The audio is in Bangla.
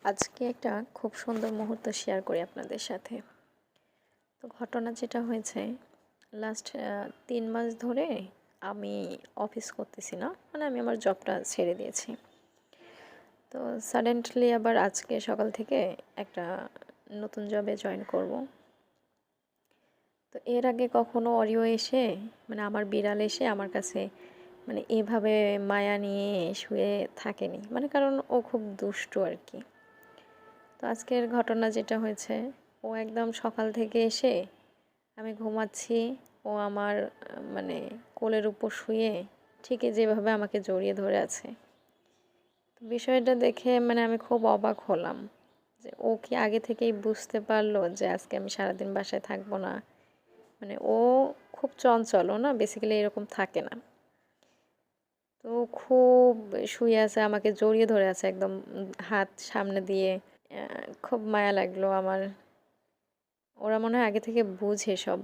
আজকে একটা খুব সুন্দর মুহূর্ত শেয়ার করি আপনাদের সাথে। তো ঘটনা যেটা হয়েছে, লাস্ট ৩ মাস ধরে আমি অফিস করতেছি না। মানে আমি আমার জবটা ছেড়ে দিয়েছি। তো সাডেনলি আবার আজকে সকাল থেকে একটা নতুন জবে জয়েন করব। তো এর আগে কখনো অরিও এসে, মানে আমার বিড়াল এসে আমার কাছে মানে এভাবে মায়া নিয়ে শুয়ে থাকেনি। মানে কারণ ও খুব দুষ্টু আর কি। তো আজকের ঘটনা যেটা হয়েছে, ও একদম সকাল থেকে এসে আমি ঘুমাচ্ছি, ও আমার মানে কোলের উপর শুয়ে ঠিকই যেভাবে আমাকে জড়িয়ে ধরে আছে। তো বিষয়টা দেখে মানে আমি খুব অবাক হলাম যে ও কি আগে থেকেই বুঝতে পারলো যে আজকে আমি সারাদিন বাসায় থাকবো না। মানে ও খুব চঞ্চল, ও না বেসিক্যালি এরকম থাকে না। তো খুব শুয়ে আছে, আমাকে জড়িয়ে ধরে আছে একদম হাত সামনে দিয়ে। খুব মায়া লাগলো আমার। ওরা মনে হয় আগে থেকে বুঝে সব।